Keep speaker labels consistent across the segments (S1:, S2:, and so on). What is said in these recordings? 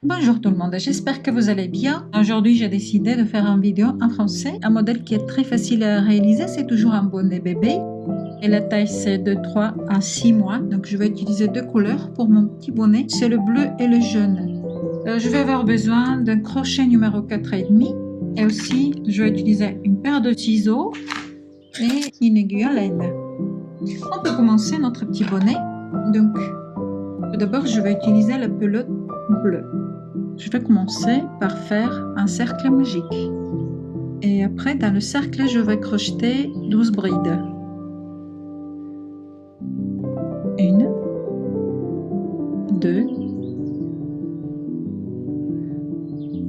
S1: Bonjour tout le monde, j'espère que vous allez bien. Aujourd'hui, j'ai décidé de faire une vidéo en français. Un modèle qui est très facile à réaliser, c'est toujours un bonnet bébé. Et la taille, c'est de 3 à 6 mois. Donc, je vais utiliser deux couleurs pour mon petit bonnet. C'est le bleu et le jaune. Je vais avoir besoin d'un crochet numéro 4,5. Et aussi, je vais utiliser une paire de ciseaux et une aiguille à laine. On peut commencer notre petit bonnet. Donc, tout d'abord, je vais utiliser la pelote bleue. Je vais commencer par faire un cercle magique. Et après, dans le cercle, je vais crocheter 12 brides. 1, 2,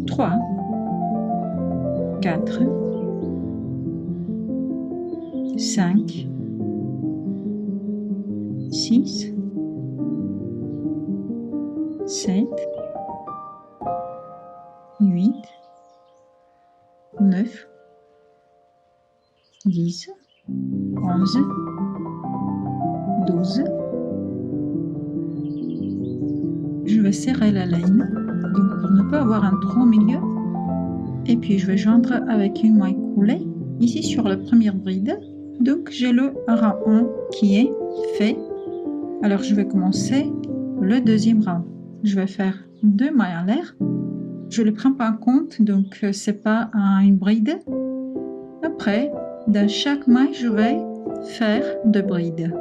S1: 3, 4, 5, 6, 7, 8, 9, 10, 11, 12. Je vais serrer la laine, donc pour ne pas avoir un trou au milieu. Et puis je vais joindre avec une maille coulée, ici sur la première bride. Donc j'ai le rang 1 qui est fait. Alors je vais commencer le deuxième rang. Je vais faire 2 mailles en l'air. Je ne les prends pas en compte, donc c'est pas une bride. Après, dans chaque maille, je vais faire 2 brides.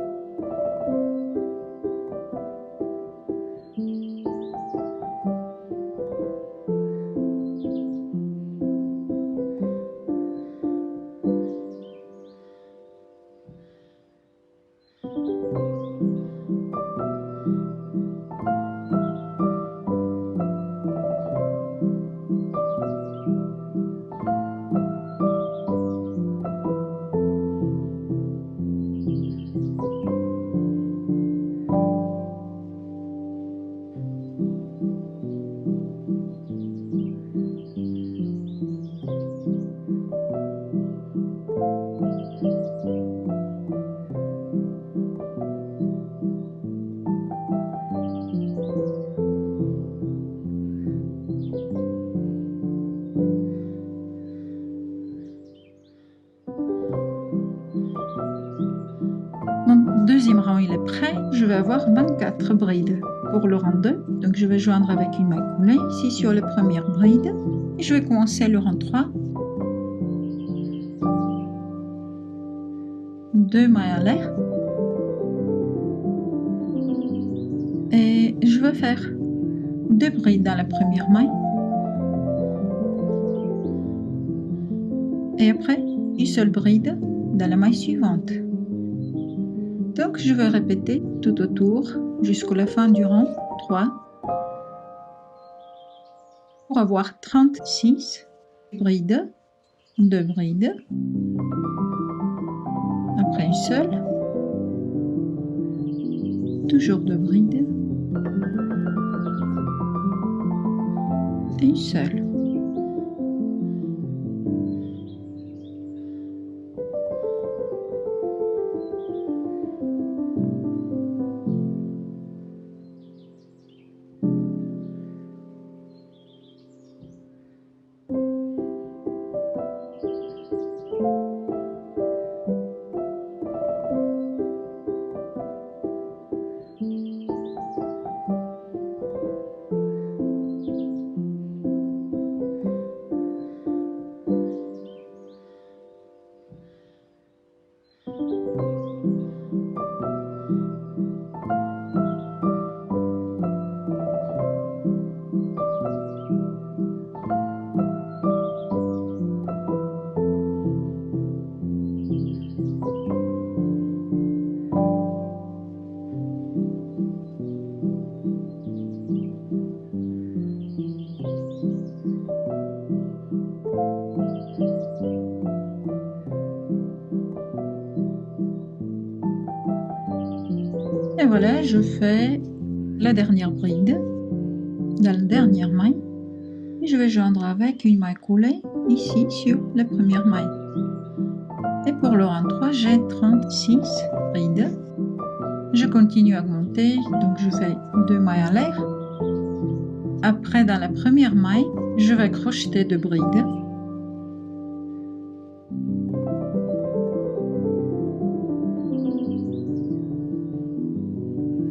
S1: Mon deuxième rang il est prêt, je vais avoir 24 brides pour le rang 2. Donc je vais joindre avec une maille coulée ici sur la première bride et je vais commencer le rang 3. 2 mailles à l'air et je vais faire 2 brides dans la première maille et après une seule bride dans la maille suivante. Donc je vais répéter tout autour jusqu'à la fin du rang 3 pour avoir 36 brides, 2 brides, après une seule, toujours 2 brides et une seule. Et voilà, je fais la dernière bride dans la dernière maille et je vais joindre avec une maille coulée ici sur la première maille. Et pour le rang 3, j'ai 36 brides. Je continue à augmenter, donc je fais 2 mailles à l'air Après, dans la première maille, je vais crocheter 2 brides.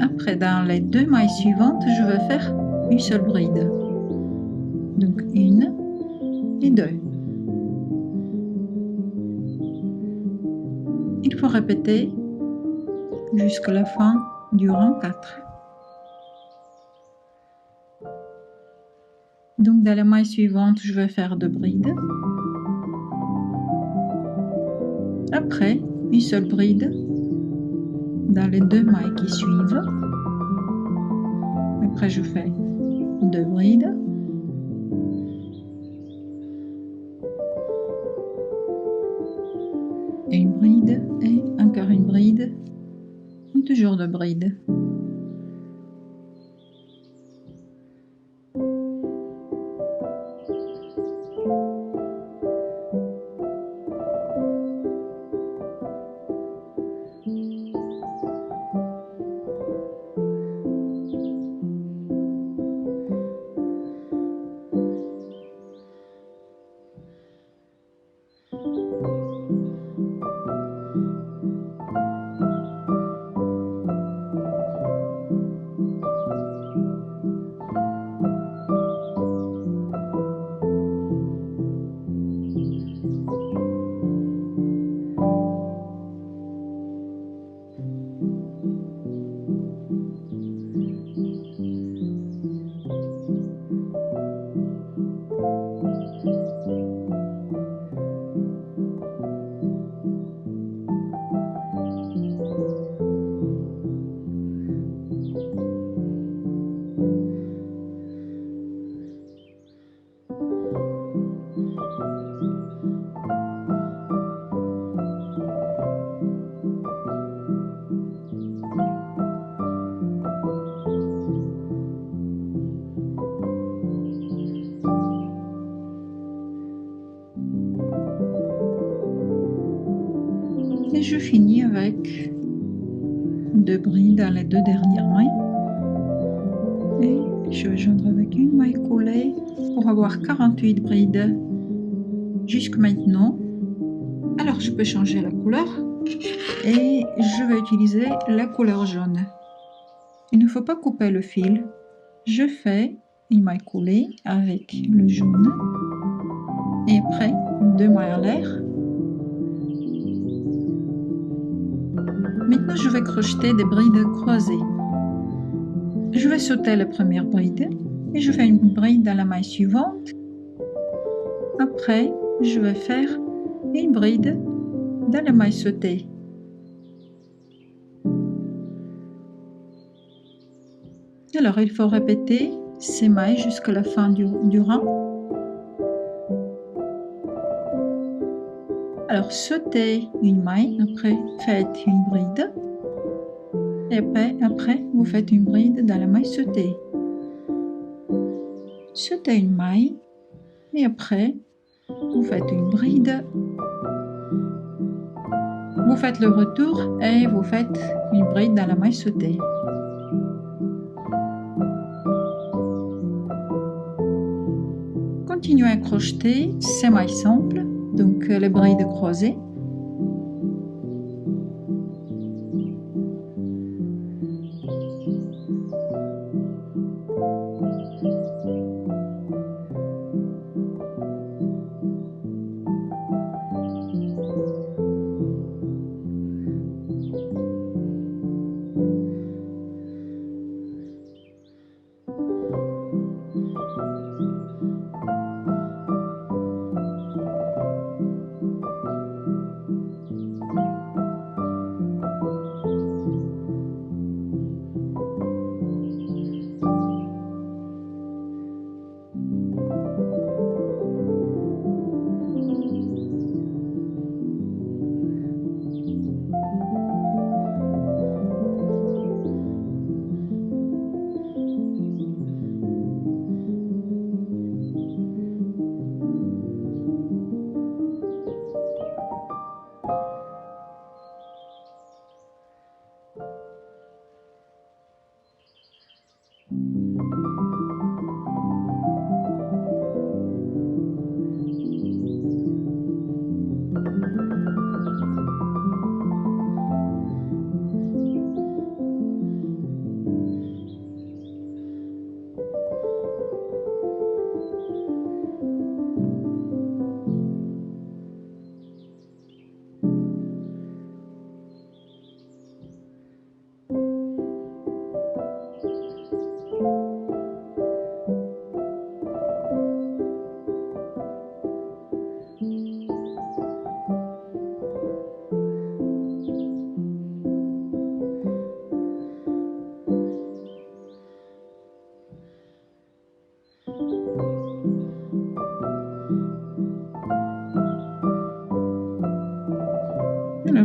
S1: Après, dans les 2 mailles suivantes, je vais faire une seule bride. Donc 1 et 2. Il faut répéter jusqu'à la fin du rang 4. Donc dans la maille suivante, je vais faire 2 brides. Après, une seule bride dans les 2 mailles qui suivent. Après, je fais 2 brides. Une bride et encore une bride. Et toujours 2 brides. Et je finis avec 2 brides dans les 2 dernières mailles. Et je vais joindre avec une maille coulée pour avoir 48 brides jusque maintenant. Alors je peux changer la couleur et je vais utiliser la couleur jaune. Il ne faut pas couper le fil. Je fais une maille coulée avec le jaune et après 2 mailles à l'air. Maintenant, je vais crocheter des brides croisées. Je vais sauter la première bride et je fais une bride dans la maille suivante. Après, je vais faire une bride dans la maille sautée. Alors, il faut répéter ces mailles jusqu'à la fin du rang. Alors, sautez une maille, après faites une bride. Et après, vous faites une bride dans la maille sautée. Sautez une maille. Et après, vous faites une bride. Vous faites le retour et vous faites une bride dans la maille sautée. Continuez à crocheter ces mailles simples, donc les brides croisées.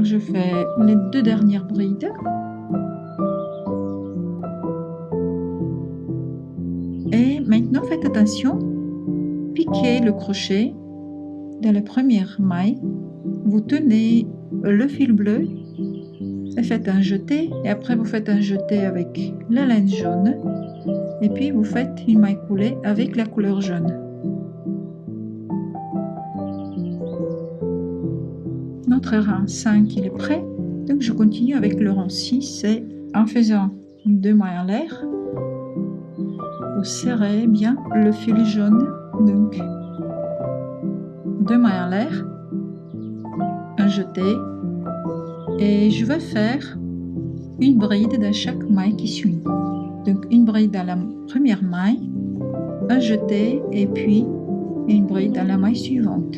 S1: Alors je fais les 2 dernières brides. Et maintenant faites attention, piquez le crochet dans la première maille, vous tenez le fil bleu et faites un jeté, et après vous faites un jeté avec la laine jaune, et puis vous faites une maille coulée avec la couleur jaune. Notre rang 5 il est prêt, donc je continue avec le rang 6 et en faisant 2 mailles en l'air, vous serrez bien le fil jaune, donc 2 mailles en l'air, un jeté, et je vais faire une bride dans chaque maille qui suit. Donc une bride dans la première maille, un jeté et puis une bride dans la maille suivante.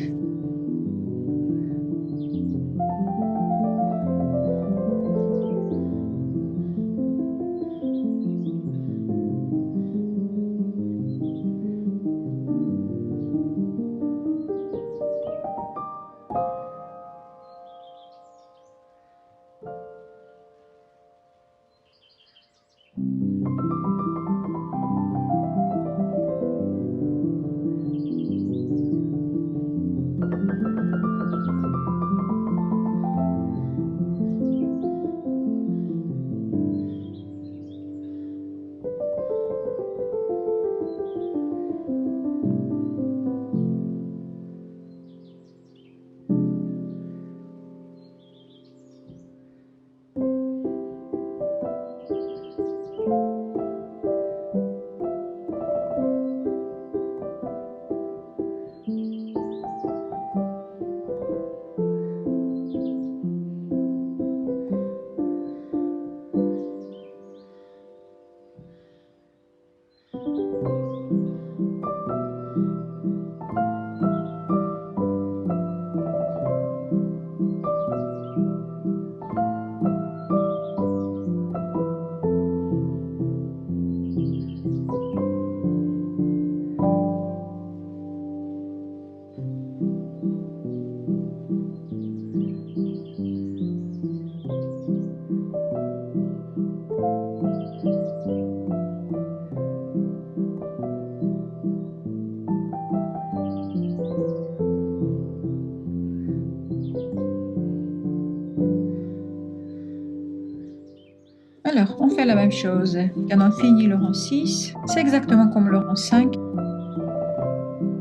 S1: Alors, on fait la même chose. Quand on finit le rang 6, c'est exactement comme le rang 5.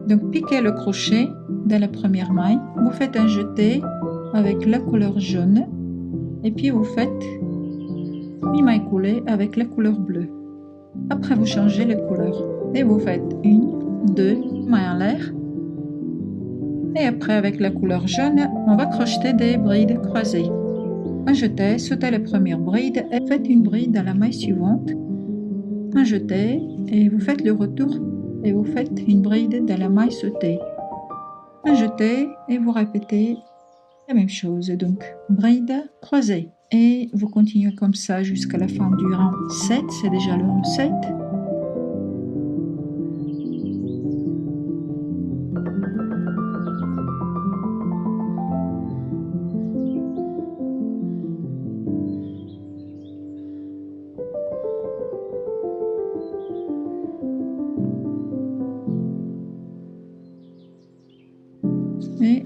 S1: Donc, piquez le crochet dans la première maille. Vous faites un jeté avec la couleur jaune. Et puis, vous faites une maille coulée avec la couleur bleue. Après, vous changez les couleurs. Et vous faites 1, 2 mailles en l'air. Et après, avec la couleur jaune, on va crocheter des brides croisées. Un jeté, sautez la première bride et faites une bride dans la maille suivante. Un jeté et vous faites le retour et vous faites une bride dans la maille sautée. Un jeté et vous répétez la même chose, donc bride croisée. Et vous continuez comme ça jusqu'à la fin du rang 7, c'est déjà le rang 7.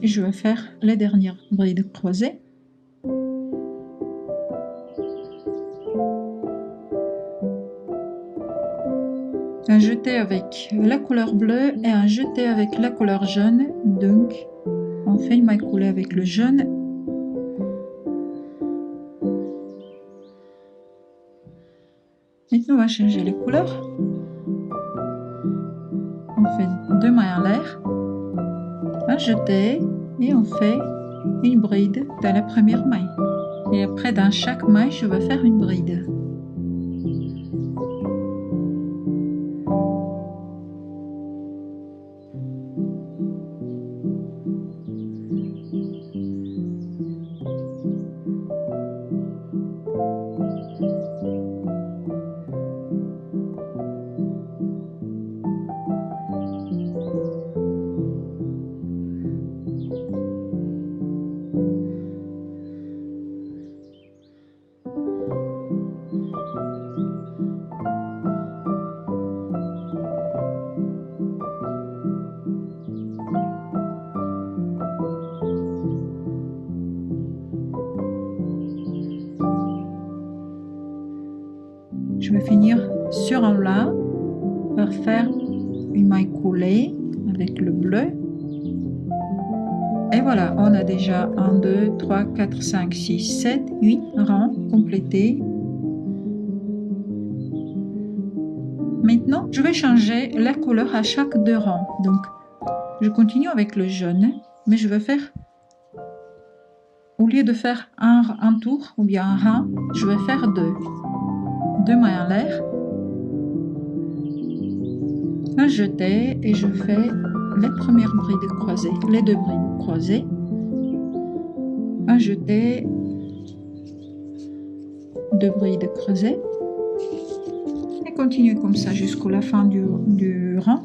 S1: Et je vais faire les dernières brides croisées. Un jeté avec la couleur bleue et un jeté avec la couleur jaune. Donc, on fait une maille coulée avec le jaune. Maintenant, on va changer les couleurs. On fait 2 mailles en l'air, un jeté et on fait une bride dans la première maille. Et après, dans chaque maille, je vais faire une bride. sur un là, pour faire une maille coulée avec le bleu. Et voilà, on a déjà 1, 2, 3, 4, 5, 6, 7, 8 rangs complétés. Maintenant, je vais changer la couleur à chaque 2 rangs. Donc, je continue avec le jaune, mais je vais faire, au lieu de faire un tour ou bien un rang, je vais faire 2 mailles en l'air, un jeté et je fais les premières brides croisées, les 2 brides croisées, un jeté, 2 brides croisées et continue comme ça jusqu'à la fin du rang.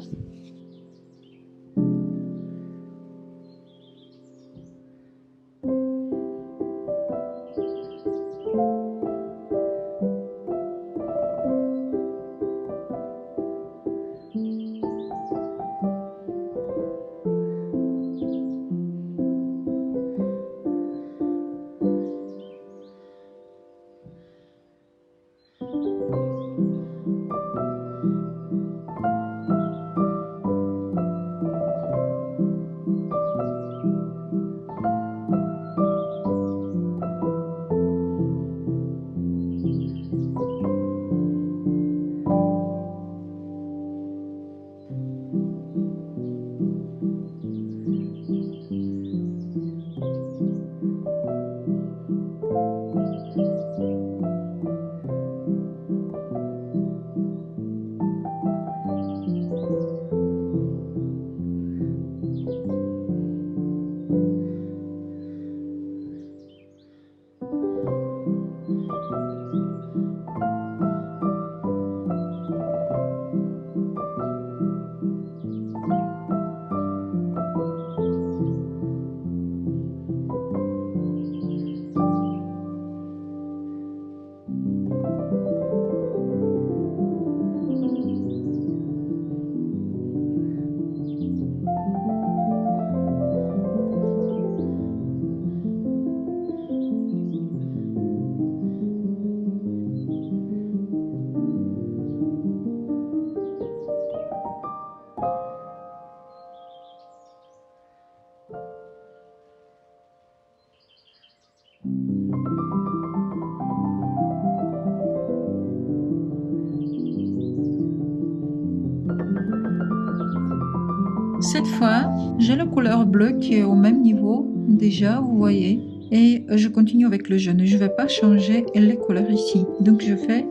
S1: Cette fois, j'ai la couleur bleue qui est au même niveau déjà, vous voyez. Et je continue avec le jaune. Je ne vais pas changer les couleurs ici. Donc je fais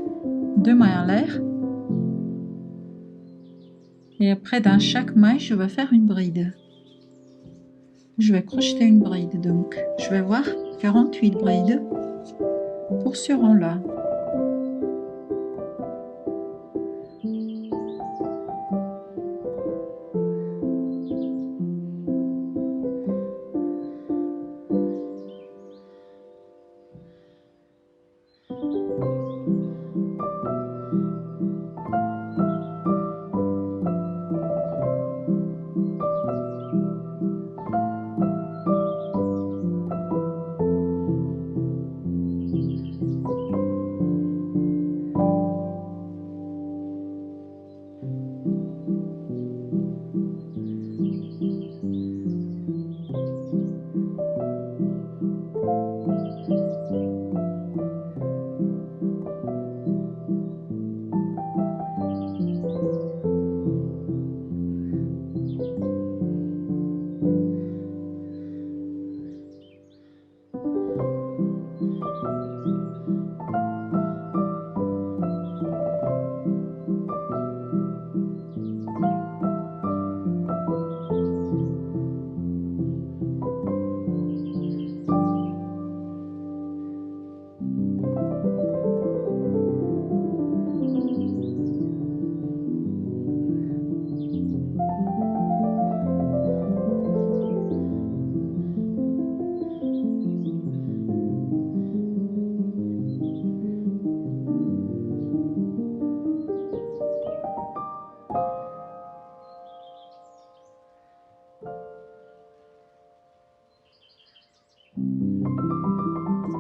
S1: 2 mailles en l'air. Et après, dans chaque maille, je vais faire une bride. Je vais crocheter une bride. Donc, je vais avoir 48 brides pour ce rang-là.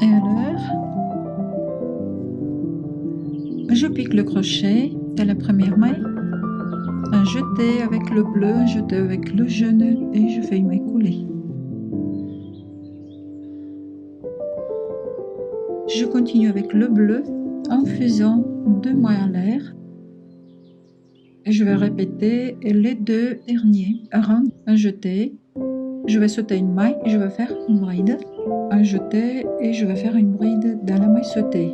S1: Et alors, je pique le crochet C'est la première maille. Un jeté avec le bleu, un jeté avec le jaune et je fais une maille coulée. Je continue avec le bleu en faisant 2 mailles en l'air. Je vais répéter les 2 derniers rangs. Un jeté, je vais sauter une maille, je vais faire une bride, un jeté et je vais faire une bride dans la maille sautée.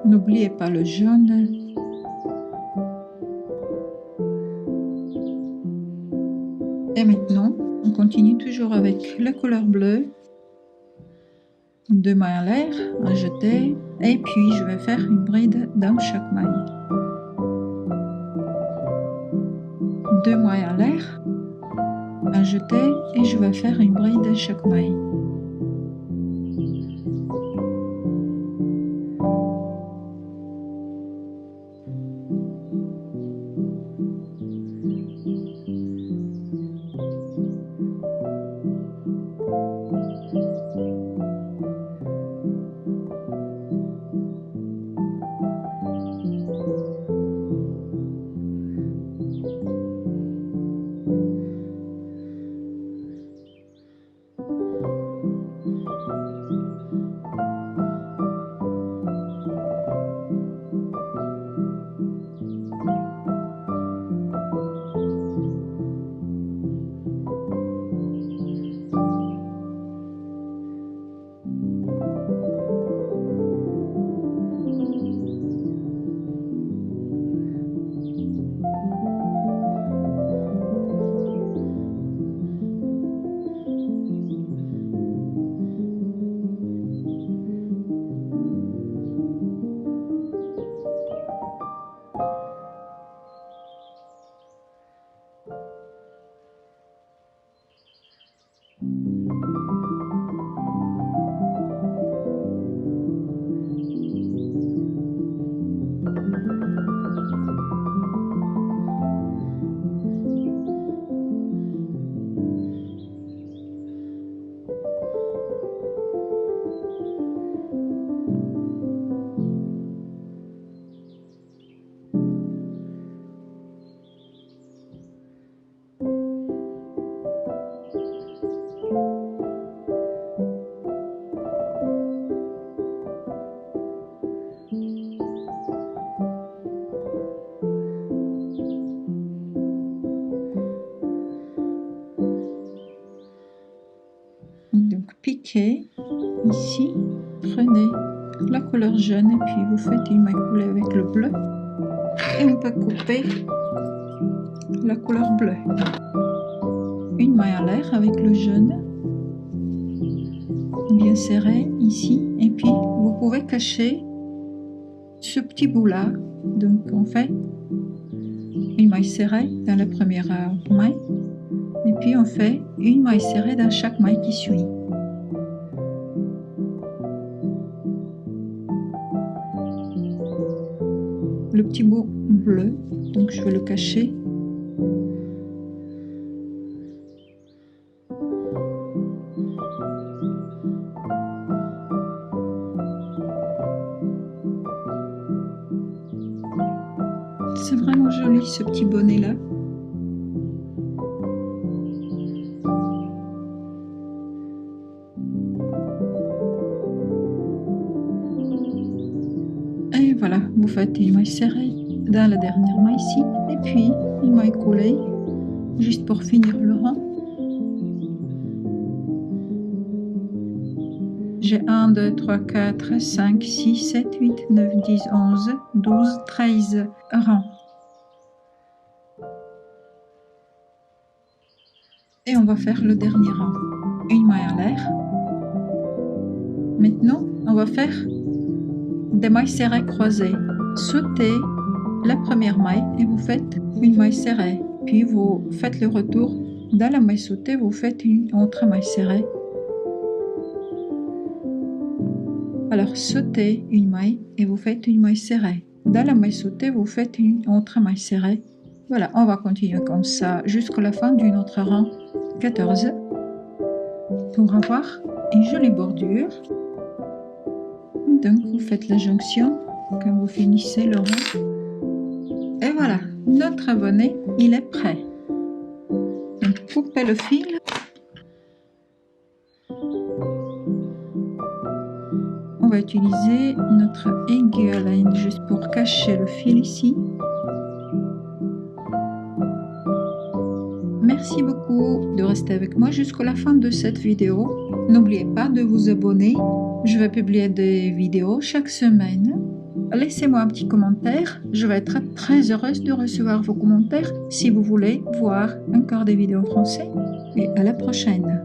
S1: N'oubliez pas le jaune. Et maintenant, on continue toujours avec la couleur bleue. 2 mailles en l'air, un jeté, et puis je vais faire une bride dans chaque maille. 2 mailles en l'air, un jeté, et je vais faire une bride dans chaque maille. piquer ici. Prenez la couleur jaune et puis vous faites une maille coulée avec le bleu. Et on peut couper la couleur bleue. Une maille à l'air avec le jaune. Bien serré ici. Et puis vous pouvez cacher ce petit bout là. Donc on fait une maille serrée dans la première maille. Et puis on fait une maille serrée dans chaque maille qui suit. Le petit bout bleu, donc je vais le cacher. C'est vraiment joli ce petit bonnet là. Et voilà, vous faites une maille serrée dans la dernière maille ici, et puis une maille coulée, juste pour finir le rang. J'ai 1, 2, 3, 4, 5, 6, 7, 8, 9, 10, 11, 12, 13 rangs. Et on va faire le dernier rang. Une maille à l'air. Maintenant, on va faire des mailles serrées croisées. Sautez la première maille et vous faites une maille serrée. Puis vous faites le retour. Dans la maille sautée, vous faites une autre maille serrée. Alors sautez une maille et vous faites une maille serrée. Dans la maille sautée, vous faites une autre maille serrée. Voilà, on va continuer comme ça jusqu'à la fin du notre rang 14 pour avoir une jolie bordure. Donc vous faites la jonction quand vous finissez le rang. Et voilà, notre bonnet, il est prêt. Donc coupez le fil. On va utiliser notre aiguille à laine juste pour cacher le fil ici. Merci beaucoup de rester avec moi jusqu'à la fin de cette vidéo. N'oubliez pas de vous abonner. Je vais publier des vidéos chaque semaine. Laissez-moi un petit commentaire. Je vais être très heureuse de recevoir vos commentaires si vous voulez voir encore des vidéos en français. Et à la prochaine.